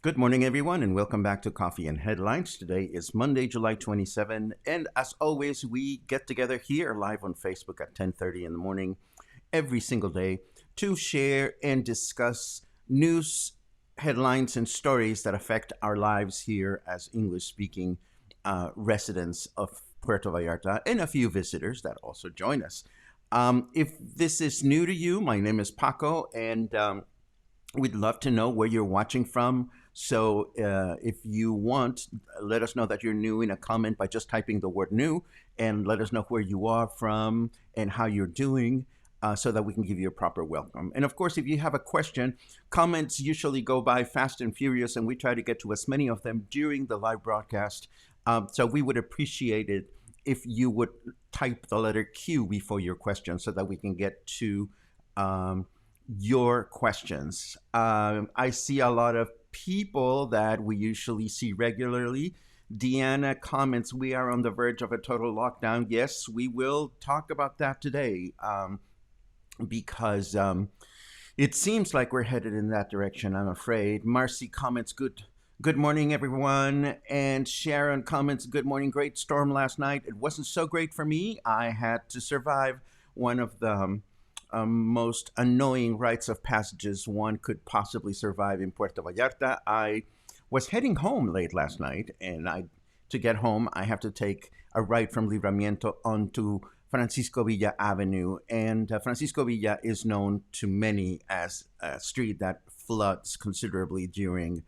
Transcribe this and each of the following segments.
Good morning, everyone, and welcome back to Coffee and Headlines. Today is Monday, July 27, and as always, we get together here live on Facebook at 10:30 in the morning every single day to share and discuss news, headlines, and stories that affect our lives here as English-speaking residents of Puerto Vallarta and a few visitors that also join us. If this is new to you, my name is Paco, and we'd love to know where you're watching from. So if you want, let us know that you're new in a comment by just typing the word new and let us know where you are from and how you're doing so that we can give you a proper welcome. And of course, if you have a question, comments usually go by fast and furious, and we try to get to as many of them during the live broadcast. So we would appreciate it if you would type the letter Q before your question so that we can get to your questions. I see a lot of people that we usually see regularly. Deanna comments, we are on the verge of a total lockdown. Yes, we will talk about that today because it seems like we're headed in that direction, I'm afraid. Marcy comments, Good morning, everyone. And Sharon comments, good morning, great storm last night. It wasn't so great for me. I had to survive one of the most annoying rites of passages one could possibly survive in Puerto Vallarta. I was heading home late last night, and to get home, I have to take a right from Libramiento onto Francisco Villa Avenue. And Francisco Villa is known to many as a street that floods considerably during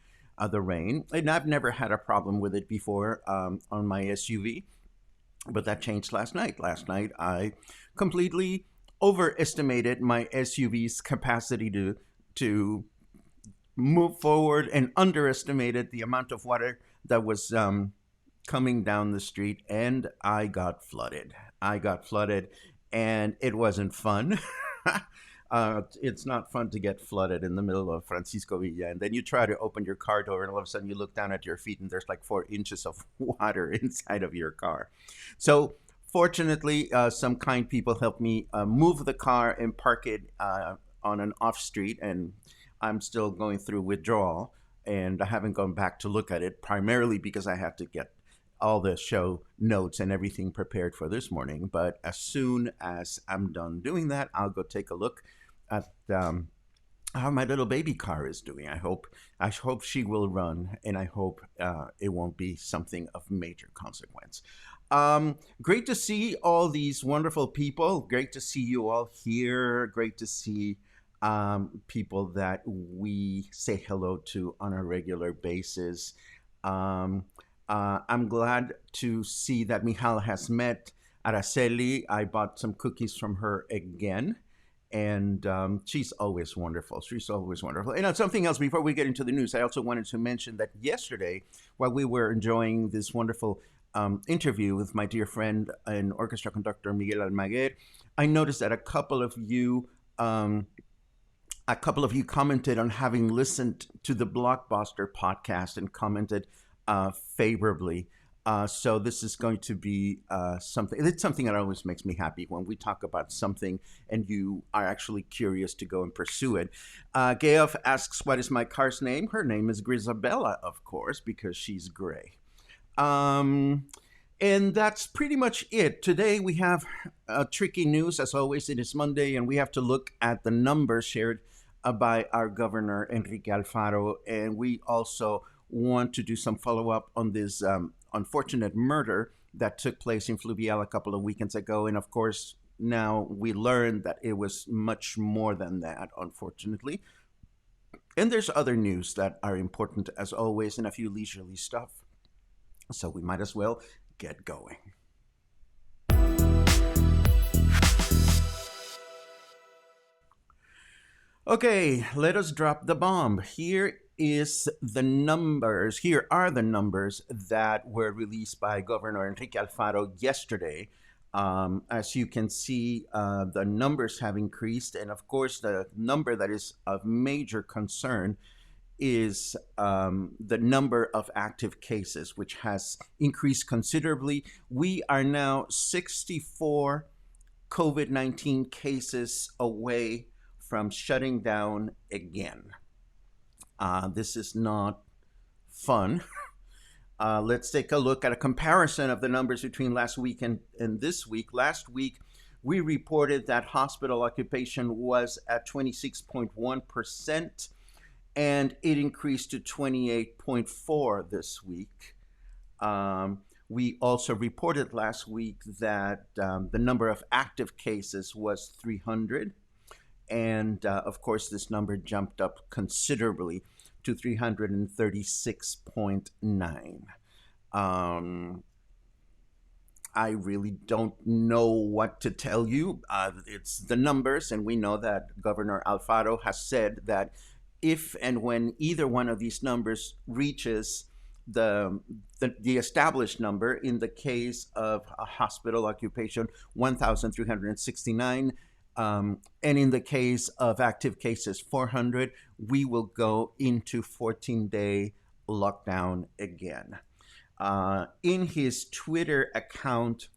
the rain. And I've never had a problem with it before on my SUV, but that changed last night. Last night, I completely overestimated my SUV's capacity to move forward and underestimated the amount of water that was coming down the street, and I got flooded. And it wasn't fun. It's not fun to get flooded in the middle of Francisco Villa, and then you try to open your car door, and all of a sudden you look down at your feet, and there's like 4 inches of water inside of your car. So fortunately, some kind people helped me move the car and park it on an off street, and I'm still going through withdrawal, and I haven't gone back to look at it, primarily because I have to get all the show notes and everything prepared for this morning. But as soon as I'm done doing that, I'll go take a look at how my little baby car is doing. I hope she will run, and I hope it won't be something of major consequence. Great to see all these wonderful people. Great to see you all here. Great to see people that we say hello to on a regular basis. I'm glad to see that Michal has met Araceli. I bought some cookies from her again. And she's always wonderful. She's always wonderful. And something else before we get into the news, I also wanted to mention that yesterday, while we were enjoying this wonderful interview with my dear friend and orchestra conductor Miguel Almaguer, I noticed that a couple of you commented on having listened to the Blockbuster podcast and commented favorably. So this is going to be something. It's something that always makes me happy when we talk about something and you are actually curious to go and pursue it. Geoff asks, "What is my car's name?" Her name is Grisabella, of course, because she's gray. And that's pretty much it. Today we have tricky news. As always, it is Monday, and we have to look at the numbers shared by our governor, Enrique Alfaro. And we also want to do some follow-up on this unfortunate murder that took place in Fluvial a couple of weekends ago. And of course, now we learned that it was much more than that, unfortunately. And there's other news that are important, as always, and a few leisurely stuff. So we might as well get going. Okay, let us drop the bomb. Here are the numbers that were released by Governor Enrique Alfaro yesterday. As you can see, the numbers have increased, and of course, the number that is of major concern is the number of active cases, which has increased considerably. We are now 64 COVID-19 cases away from shutting down again. This is not fun. Let's take a look at a comparison of the numbers between last week and this week. Last week, we reported that hospital occupation was at 26.1%, and it increased to 28.4 this week. We also reported last week that the number of active cases was 300. And of course, this number jumped up considerably to 336.9. Um, I really don't know what to tell you. It's the numbers, and we know that Governor Alfaro has said that if and when either one of these numbers reaches the established number, in the case of a hospital occupation, 1,369, and in the case of active cases, 400, we will go into 14-day lockdown again. In his Twitter account,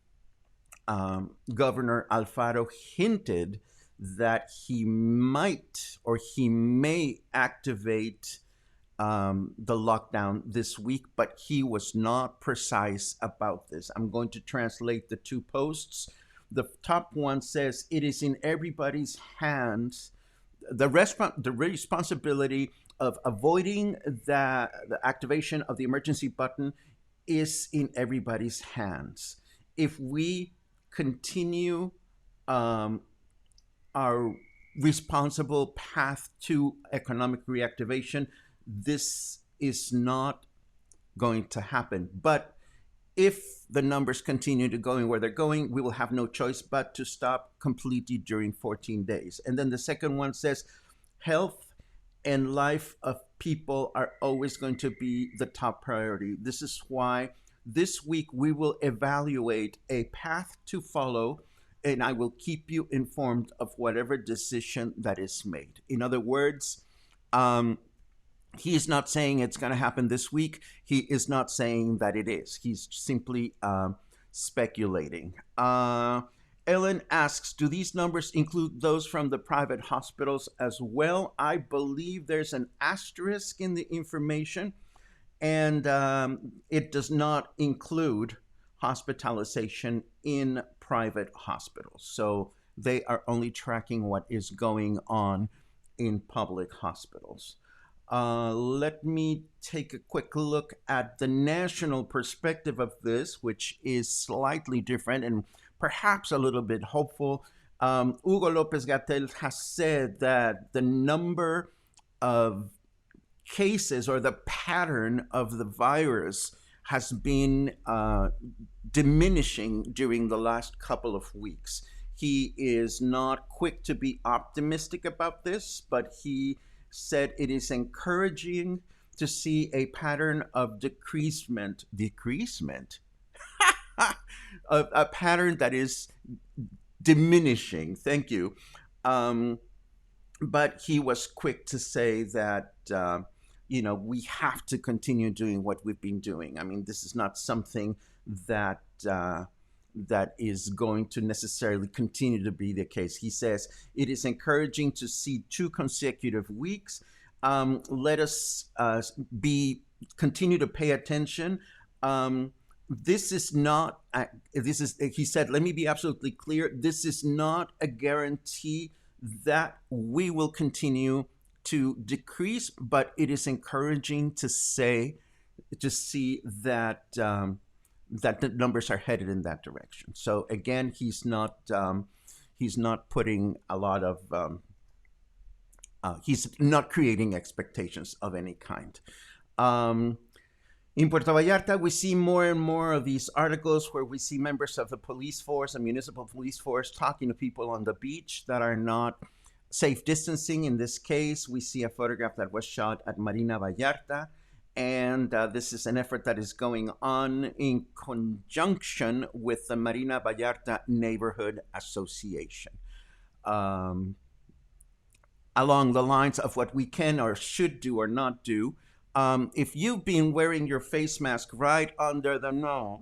Governor Alfaro hinted that he might or he may activate the lockdown this week, but he was not precise about this. I'm going to translate the two posts. The top one says, "It is in everybody's hands. The responsibility of avoiding the activation of the emergency button is in everybody's hands. If we continue our responsible path to economic reactivation, this is not going to happen. But if the numbers continue to go in where they're going, we will have no choice but to stop completely during 14 days." And then the second one says, "Health and life of people are always going to be the top priority. This is why this week we will evaluate a path to follow, and I will keep you informed of whatever decision that is made." In other words, he is not saying it's going to happen this week. He is not saying that it is. He's simply speculating. Ellen asks, "Do these numbers include those from the private hospitals as well?" I believe there's an asterisk in the information, and it does not include hospitalization in private hospitals. So they are only tracking what is going on in public hospitals. Let me take a quick look at the national perspective of this, which is slightly different and perhaps a little bit hopeful. Hugo Lopez Gatell has said that the number of cases or the pattern of the virus has been diminishing during the last couple of weeks. He is not quick to be optimistic about this, but he said it is encouraging to see a pattern of decreasement, a pattern that is diminishing. Thank you. But he was quick to say that, we have to continue doing what we've been doing. I mean, this is not something that that is going to necessarily continue to be the case. He says it is encouraging to see 2 consecutive weeks. Let us continue to pay attention. This is not. He said, "Let me be absolutely clear. This is not a guarantee that we will continue to decrease, but it is encouraging to see that that the numbers are headed in that direction." So again, he's not putting a lot of he's not creating expectations of any kind. In Puerto Vallarta, we see more and more of these articles where we see members of the police force, the municipal police force, talking to people on the beach that are not safe distancing. In this case, we see a photograph that was shot at Marina Vallarta, and this is an effort that is going on in conjunction with the Marina Vallarta Neighborhood Association. Along the lines of what we can or should do or not do, if you've been wearing your face mask right under the nose,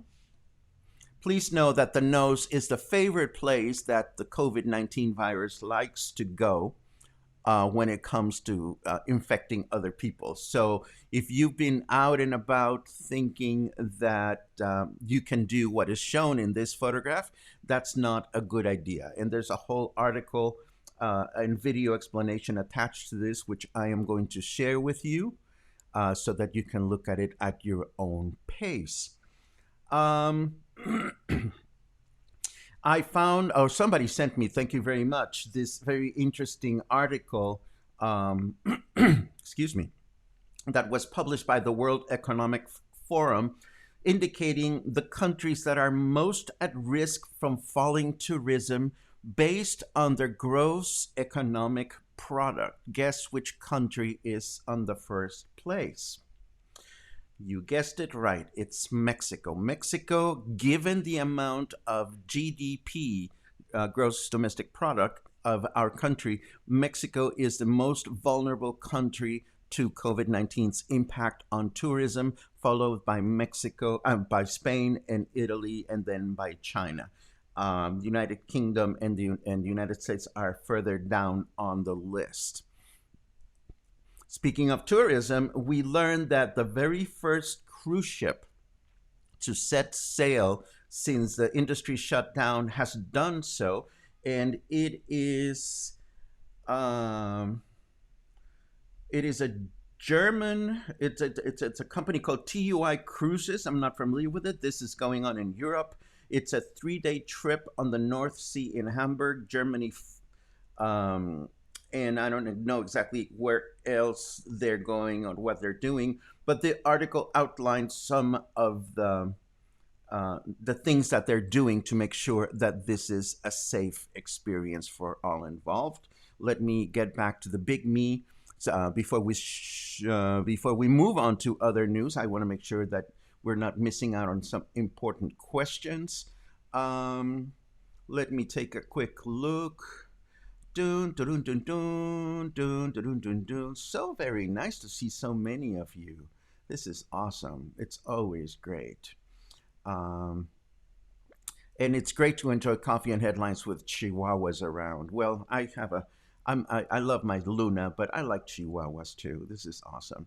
please know that the nose is the favorite place that the COVID-19 virus likes to go. when it comes to infecting other people. So if you've been out and about thinking that you can do what is shown in this photograph, that's not a good idea. And there's a whole article and video explanation attached to this, which I am going to share with you so that you can look at it at your own pace. Um, I found, or somebody sent me, thank you very much, this very interesting article, excuse me, that was published by the World Economic Forum, indicating the countries that are most at risk from falling tourism based on their gross economic product. Guess which country is on the first place? You guessed it right. It's Mexico. Mexico, given the amount of GDP, gross domestic product, of our country, Mexico is the most vulnerable country to COVID 19's impact on tourism, followed by by Spain and Italy, and then by China. United Kingdom and the United States are further down on the list. Speaking of tourism, we learned that the very first cruise ship to set sail since the industry shut down has done so, and it is a German. It's a company called TUI Cruises. I'm not familiar with it. This is going on in Europe. It's a 3-day trip on the North Sea in Hamburg, Germany. And I don't know exactly where else they're going or what they're doing, but the article outlines some of the things that they're doing to make sure that this is a safe experience for all involved. Let me get back to the big me. Before we move on to other news, I want to make sure that we're not missing out on some important questions. Let me take a quick look. Dun, dun, dun, dun, dun, dun, dun, dun. So very nice to see so many of you. This is awesome. It's always great. And it's great to enjoy coffee and headlines with Chihuahuas around. Well, I love my Luna, but I like Chihuahuas too. This is awesome.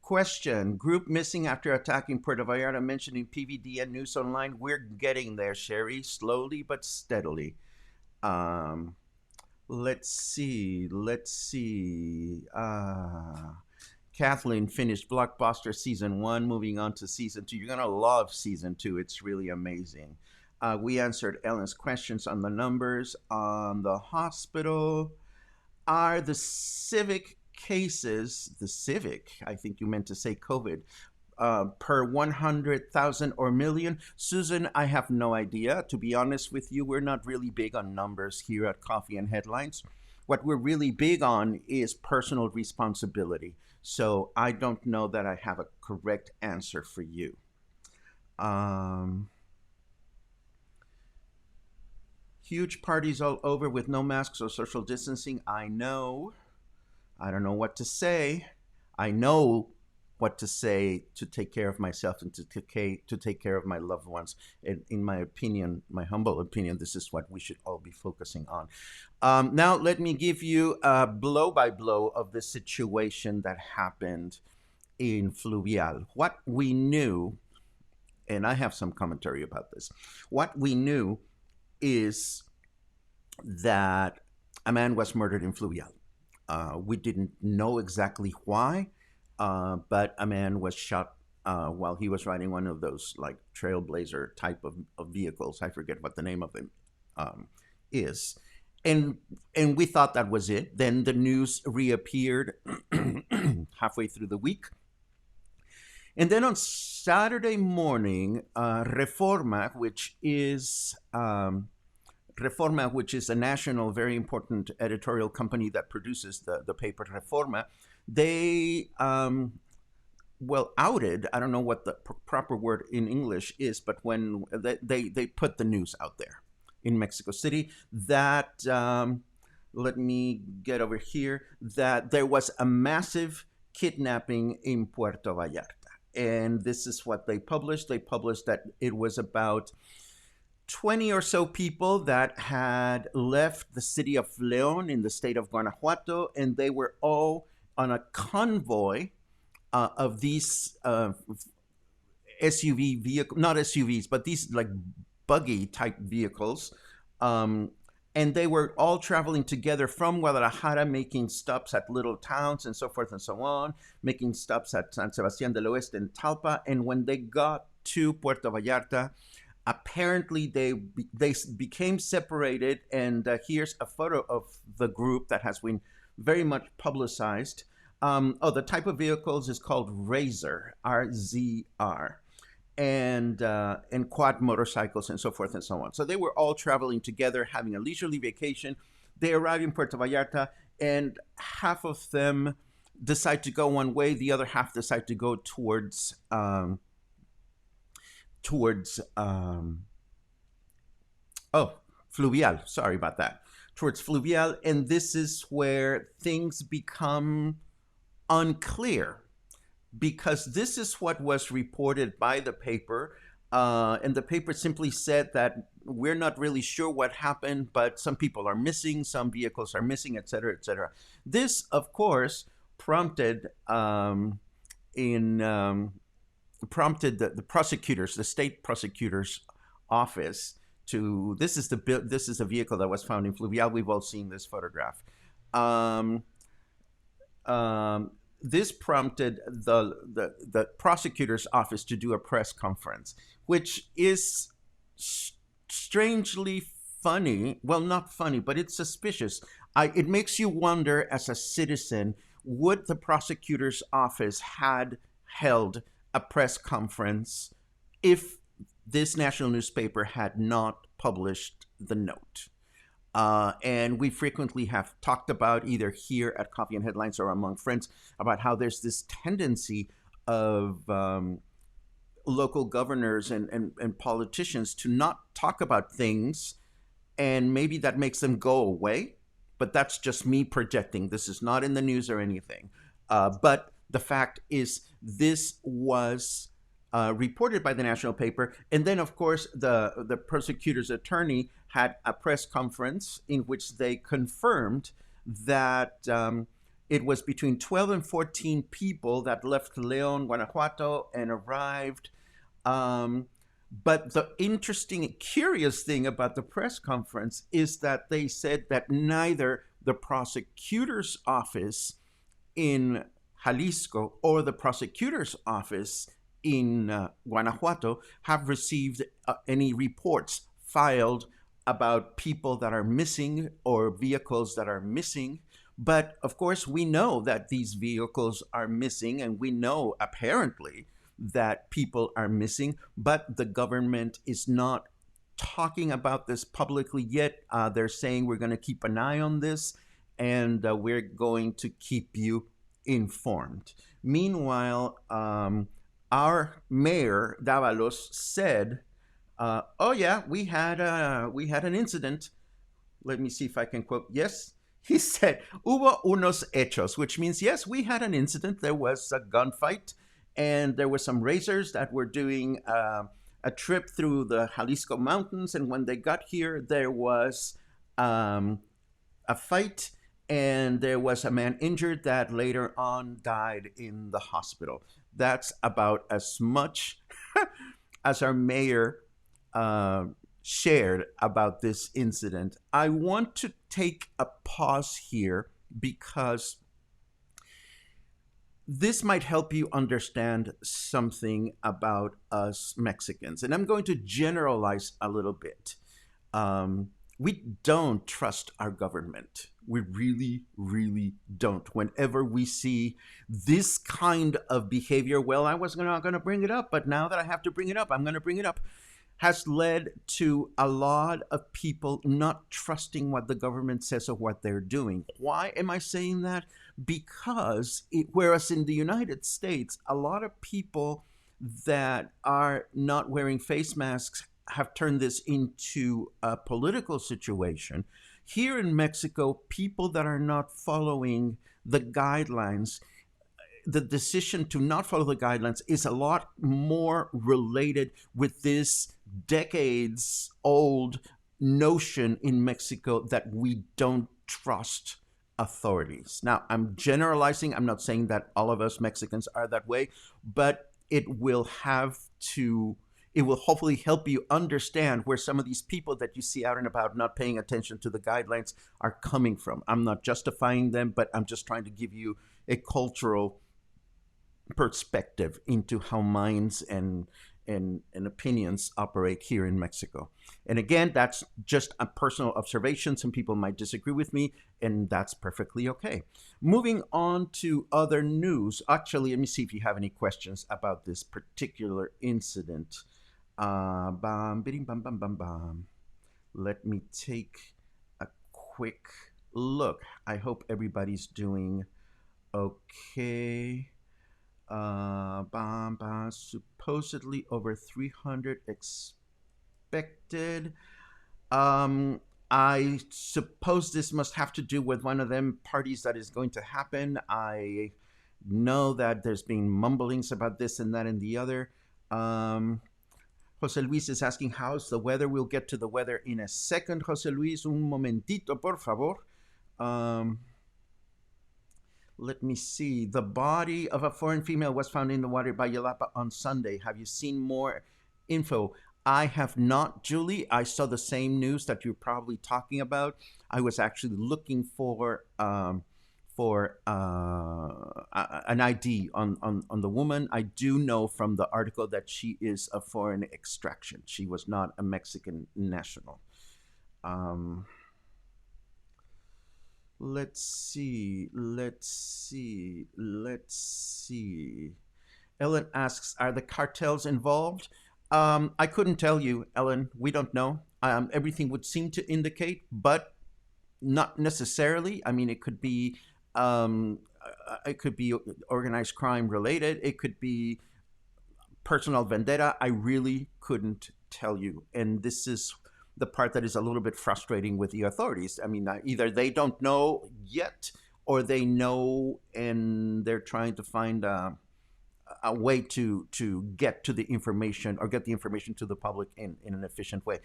Question: Group missing after attacking Puerto Vallarta, mentioning PVD and News Online. We're getting there, Sherry, slowly but steadily. Let's see. Kathleen finished Blockbuster season 1, moving on to season 2. You're going to love season 2. It's really amazing. We answered Ellen's questions on the numbers on the hospital. Are the civic cases, I think you meant to say COVID, per 100,000 or million? Susan, I have no idea. To be honest with you, we're not really big on numbers here at Coffee and Headlines. What we're really big on is personal responsibility. So I don't know that I have a correct answer for you. Huge parties all over with no masks or social distancing. I know. I don't know what to say. I know what to say to take care of myself and to take care of my loved ones. And in my opinion, my humble opinion, this is what we should all be focusing on. Now, let me give you a blow-by-blow of the situation that happened in Fluvial. What we knew, and I have some commentary about this, what we knew is that a man was murdered in Fluvial. We didn't know exactly why, but a man was shot while he was riding one of those like trailblazer type of vehicles. I forget what the name of them is. And we thought that was it. Then the news reappeared halfway through the week. And then on Saturday morning, Reforma, which is a national, very important editorial company that produces the paper Reforma, they outed, I don't know what the proper word in English is, but when they put the news out there in Mexico City that, let me get over here, that there was a massive kidnapping in Puerto Vallarta. And this is what they published. They published that it was about 20 or so people that had left the city of Leon in the state of Guanajuato, and they were all on a convoy of these SUV vehicle, not SUVs, but these like buggy type vehicles. Um, and they were all traveling together from Guadalajara, making stops at little towns and so forth and so on, making stops at San Sebastián del Oeste and Talpa. And when they got to Puerto Vallarta, apparently they became separated. And here's a photo of the group that has been very much publicized. The type of vehicles is called Razor, RZR, and quad motorcycles and so forth and so on. So they were all traveling together, having a leisurely vacation. They arrived in Puerto Vallarta, and half of them decide to go one way, the other half decide to go towards oh, Fluvial. Sorry about that. Towards Fluvial, and this is where things become unclear because this is what was reported by the paper. And the paper simply said that we're not really sure what happened, but some people are missing, some vehicles are missing, et cetera, et cetera. This, of course, prompted in prompted the prosecutors, the state prosecutor's office, to this is a vehicle that was found in Fluvial. We've all seen this photograph. Um, um, this prompted the prosecutor's office to do a press conference, which is strangely funny. Well, not funny, but it's suspicious. It makes you wonder, as a citizen, would the prosecutor's office had held a press conference if this national newspaper had not published the note? And we frequently have talked about, either here at Coffee and Headlines or among friends, about how there's this tendency of local governors and politicians to not talk about things, and maybe that makes them go away. But that's just me projecting. This is not in the news or anything. But the fact is, this was reported by the national paper. And then, of course, the prosecutor's attorney had a press conference in which they confirmed that it was between 12 and 14 people that left Leon, Guanajuato, and arrived. But the interesting and curious thing about the press conference is that they said that neither the prosecutor's office in Jalisco or the prosecutor's office in Guanajuato have received any reports filed about people that are missing or vehicles that are missing. But of course, we know that these vehicles are missing, and we know apparently that people are missing, but the government is not talking about this publicly yet. They're saying we're going to keep an eye on this, and we're going to keep you informed. Meanwhile, our mayor Davalos said, "Oh yeah, we had an incident." Let me see if I can quote. Yes, he said, "Hubo unos hechos," which means yes, we had an incident. There was a gunfight, and there were some racers that were doing a trip through the Jalisco mountains, and when they got here, there was a fight, and there was a man injured that later on died in the hospital. That's about as much as our mayor shared about this incident. I want to take a pause here because this might help you understand something about us Mexicans. And I'm going to generalize a little bit. We don't trust our government. We really, really don't. Whenever we see this kind of behavior, well, I was not going to bring it up, but now that I have to bring it up, I'm going to bring it up, has led to a lot of people not trusting what the government says or what they're doing. Why am I saying that? Because whereas in the United States, a lot of people that are not wearing face masks have turned this into a political situation. Here in Mexico, people that are not following the guidelines, the decision to not follow the guidelines is a lot more related with this decades old notion in Mexico that we don't trust authorities. Now, I'm generalizing. I'm not saying that all of us Mexicans are that way, but it will hopefully help you understand where some of these people that you see out and about not paying attention to the guidelines are coming from. I'm not justifying them, but I'm just trying to give you a cultural perspective into how minds and opinions operate here in Mexico. And again, that's just a personal observation. Some people might disagree with me, and that's perfectly okay. Moving on to other news. Actually, let me see if you have any questions about this particular incident. Bam, bidding, bam, bam, bam, bam. Let me take a quick look. I hope everybody's doing okay. Bam, bam. Supposedly over 300 expected. I suppose this must have to do with one of them parties that is going to happen. I know that there's been mumblings about this and that and the other. Jose Luis is asking how's the weather. We'll get to the weather in a second. Jose Luis, un momentito, por favor. Let me see. The body of a foreign female was found in the water by Yelapa on Sunday. Have you seen more info? I have not, Julie. I saw the same news that you're probably talking about. I was actually looking for an ID on the woman. I do know from the article that she is of foreign extraction. She was not a Mexican national. Let's see. Ellen asks, are the cartels involved? I couldn't tell you, Ellen. We don't know. Everything would seem to indicate, but not necessarily. I mean, it could be organized crime related. It could be personal vendetta. I really couldn't tell you. And this is the part that is a little bit frustrating with the authorities. I mean, either they don't know yet, or they know and they're trying to find a way to get to the information or get the information to the public in an efficient way.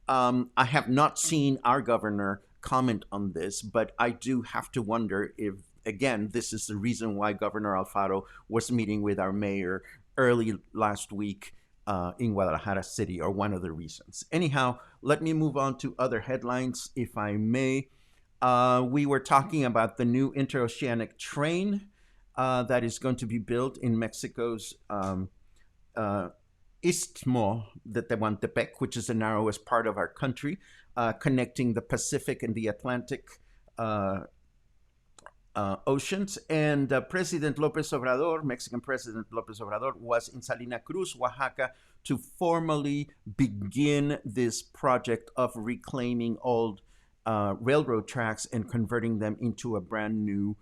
I have not seen our governor comment on this, but I do have to wonder if, again, this is the reason why Governor Alfaro was meeting with our mayor early last week in Guadalajara City, or one of the reasons. Anyhow, let me move on to other headlines, if I may. We were talking about the new interoceanic train that is going to be built in Mexico's Istmo de Tehuantepec, which is the narrowest part of our country, connecting the Pacific and the Atlantic oceans. And President López Obrador, Mexican President López Obrador, was in Salina Cruz, Oaxaca, to formally begin this project of reclaiming old railroad tracks and converting them into a brand new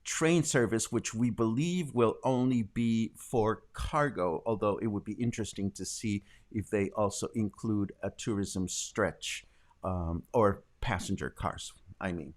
train service, which we believe will only be for cargo, although it would be interesting to see if they also include a tourism stretch or passenger cars, I mean.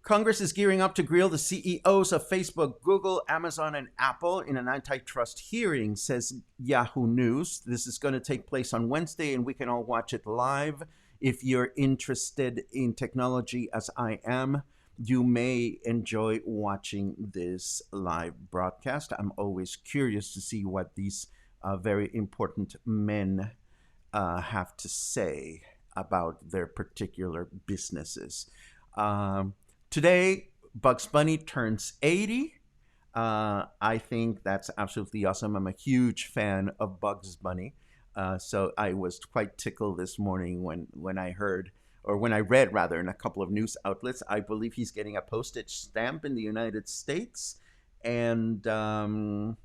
Congress is gearing up to grill the CEOs of Facebook, Google, Amazon, and Apple in an antitrust hearing, says Yahoo News. This is going to take place on Wednesday, and we can all watch it live. If you're interested in technology, as I am, you may enjoy watching this live broadcast. I'm always curious to see what these very important men have to say about their particular businesses. Today, Bugs Bunny turns 80. I think that's absolutely awesome. I'm a huge fan of Bugs Bunny. So I was quite tickled this morning when I heard, or when I read rather, in a couple of news outlets. I believe he's getting a postage stamp in the United States. And there's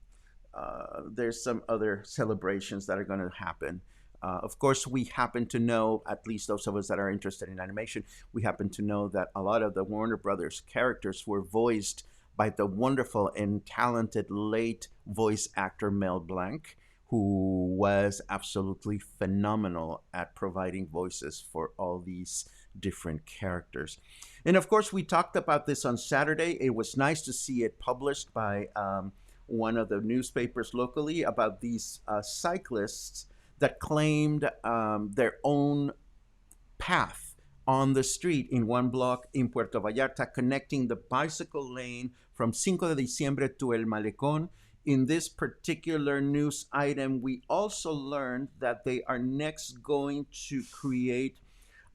some other celebrations that are going to happen. Of course, we happen to know, at least those of us that are interested in animation, we happen to know that a lot of the Warner Brothers characters were voiced by the wonderful and talented late voice actor Mel Blanc, who was absolutely phenomenal at providing voices for all these different characters. And of course, we talked about this on Saturday. It was nice to see it published by one of the newspapers locally about these cyclists that claimed their own path on the street in one block in Puerto Vallarta, connecting the bicycle lane from Cinco de Diciembre to El Malecón. In this particular news item, we also learned that they are next going to create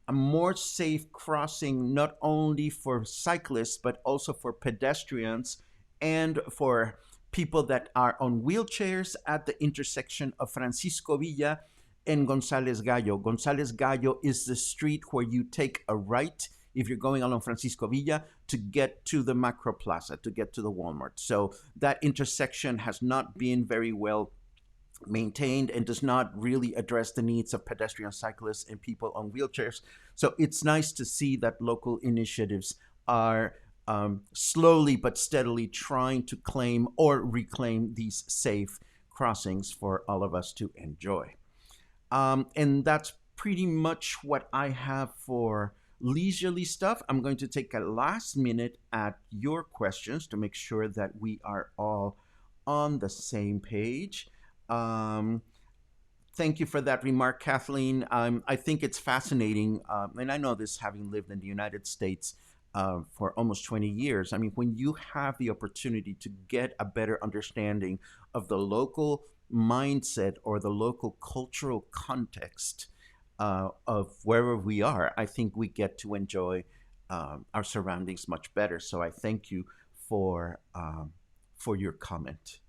a more safe crossing, not only for cyclists, but also for pedestrians and for people that are on wheelchairs at the intersection of Francisco Villa and González Gallo. González Gallo is the street where you take a right if you're going along Francisco Villa to get to the Macro Plaza, to get to the Walmart. So that intersection has not been very well maintained and does not really address the needs of pedestrian cyclists and people on wheelchairs. So it's nice to see that local initiatives are slowly but steadily trying to claim or reclaim these safe crossings for all of us to enjoy. And that's pretty much what I have for leisurely stuff. I'm going to take a last minute at your questions to make sure that we are all on the same page. Um, Thank you for that remark, Kathleen. I think it's fascinating, and I know this having lived in the United States for almost 20 years. I mean, when you have the opportunity to get a better understanding of the local mindset or the local cultural context of wherever we are, I think we get to enjoy our surroundings much better. So I thank you for your comment.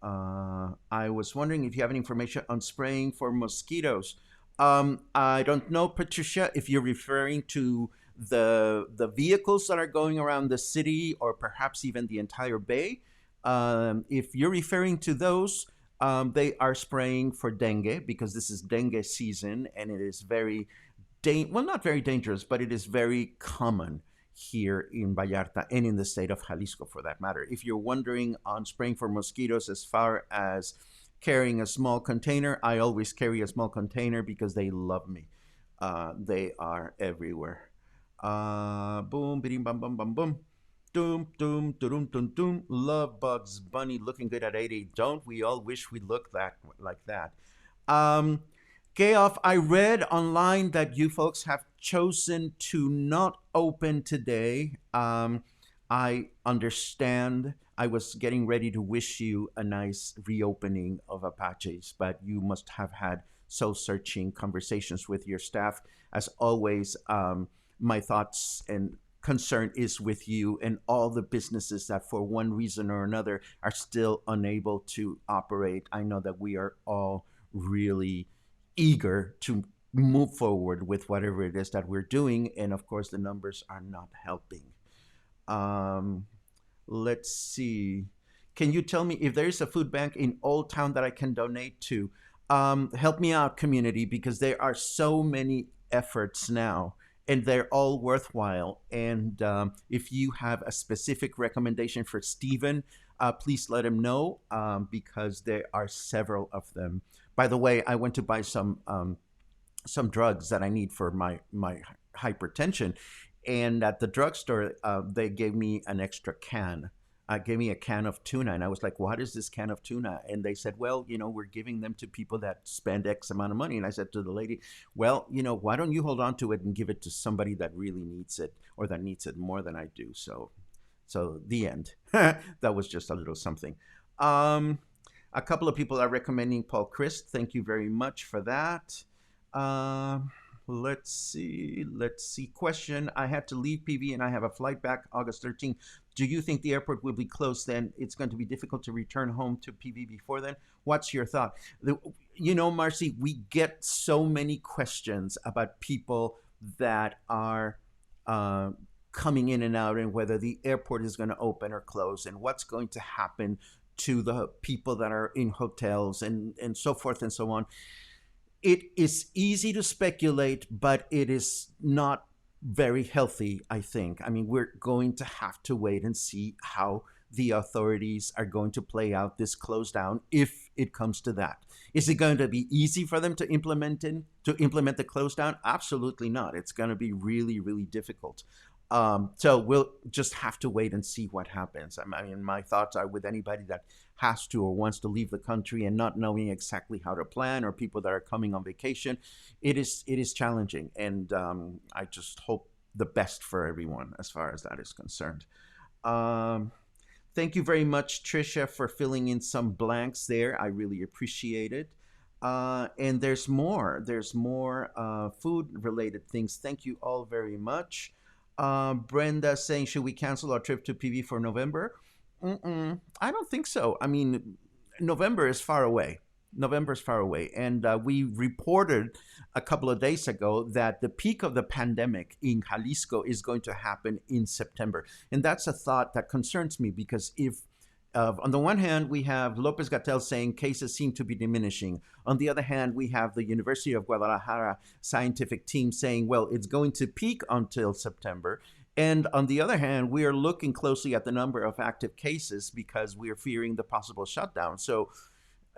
I was wondering if you have any information on spraying for mosquitoes. I don't know, Patricia, if you're referring to the vehicles that are going around the city or perhaps even the entire bay. If you're referring to those, they are spraying for dengue because this is dengue season and it is very, well, not very dangerous, but it is very common here in Vallarta and in the state of Jalisco for that matter. If you're wondering on spraying for mosquitoes as far as carrying a small container, I always carry a small container because they love me. They are everywhere. Boom, bidim, bum, bum, bum, boom. Doom, doom, doom, doom, doom. Love Bugs Bunny looking good at 80. Don't we all wish we looked like that? Geoff, I read online that you folks have chosen to not open today. I understand. I was getting ready to wish you a nice reopening of Apaches, but you must have had soul-searching conversations with your staff. As always, my thoughts and concern is with you and all the businesses that for one reason or another are still unable to operate. I know that we are all really eager to move forward with whatever it is that we're doing, and of course the numbers are not helping. Let's see, can you tell me if there is a food bank in Old Town that I can donate to? Help me out, community, because there are so many efforts now and they're all worthwhile. And if you have a specific recommendation for Stephen, please let him know, because there are several of them. By the way, I went to buy some drugs that I need for my hypertension, and at the drugstore, they gave me an extra can. Gave me a can of tuna, and I was like, "What is this can of tuna?" And they said, "Well, we're giving them to people that spend X amount of money." And I said to the lady, "Well, why don't you hold on to it and give it to somebody that really needs it or that needs it more than I do?" So the end. That was just a little something. A couple of people are recommending Paul Christ. Thank you very much for that. Let's see. Question. I had to leave PV and I have a flight back August 13th. Do you think the airport will be closed then? It's going to be difficult to return home to PV before then. What's your thought? Marcy, we get so many questions about people that are coming in and out and whether the airport is going to open or close and what's going to happen to the people that are in hotels and so forth and so on. It is easy to speculate, but it is not very healthy, I think. I mean, we're going to have to wait and see how the authorities are going to play out this close down if it comes to that. Is it going to be easy for them to implement the close down? Absolutely not. It's going to be really, really difficult. So we'll just have to wait and see what happens. I mean, my thoughts are with anybody that has to or wants to leave the country and not knowing exactly how to plan, or people that are coming on vacation. It is challenging, and I just hope the best for everyone as far as that is concerned. Um, Thank you very much, Trisha, for filling in some blanks there. I really appreciate it. And there's more. There's more food related things. Thank you all very much. Brenda saying, should we cancel our trip to PV for November? I don't think so. I mean, November is far away. November is far away. And we reported a couple of days ago that the peak of the pandemic in Jalisco is going to happen in September. And that's a thought that concerns me, because if on the one hand, we have Lopez Gatell saying cases seem to be diminishing. On the other hand, we have the University of Guadalajara scientific team saying, well, it's going to peak until September. And on the other hand, we are looking closely at the number of active cases because we are fearing the possible shutdown. So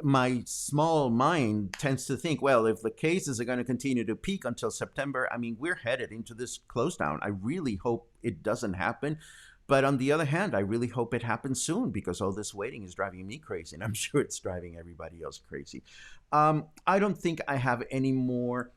my small mind tends to think, well, if the cases are going to continue to peak until September, I mean, we're headed into this close down. I really hope it doesn't happen. But on the other hand, I really hope it happens soon, because all this waiting is driving me crazy, and I'm sure it's driving everybody else crazy. I don't think I have any more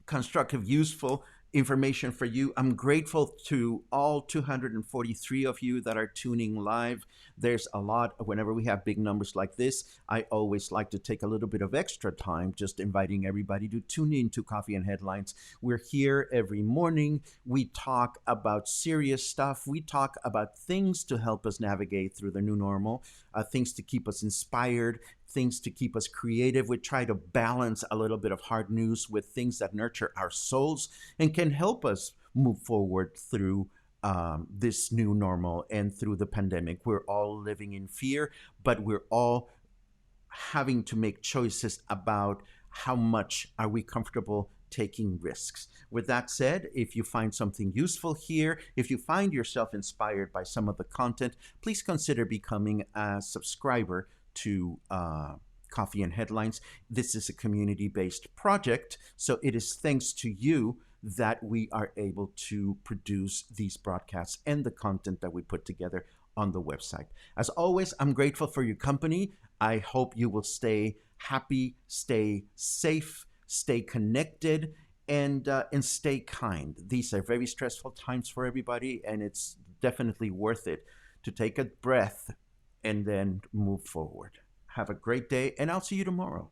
constructive, useful information for you. I'm grateful to all 243 of you that are tuning live. There's a lot. Whenever we have big numbers like this, I always like to take a little bit of extra time just inviting everybody to tune in to Coffee and Headlines. We're here every morning. We talk about serious stuff. We talk about things to help us navigate through the new normal, things to keep us inspired, things to keep us creative. We try to balance a little bit of hard news with things that nurture our souls and can help us move forward through this new normal and through the pandemic. We're all living in fear, but we're all having to make choices about how much are we comfortable taking risks. With that said, if you find something useful here, if you find yourself inspired by some of the content, please consider becoming a subscriber to Coffee and Headlines. This is a community-based project, so it is thanks to you that we are able to produce these broadcasts and the content that we put together on the website. As always, I'm grateful for your company. I hope you will stay happy, stay safe, stay connected, and stay kind. These are very stressful times for everybody, and it's definitely worth it to take a breath and then move forward. Have a great day, and I'll see you tomorrow.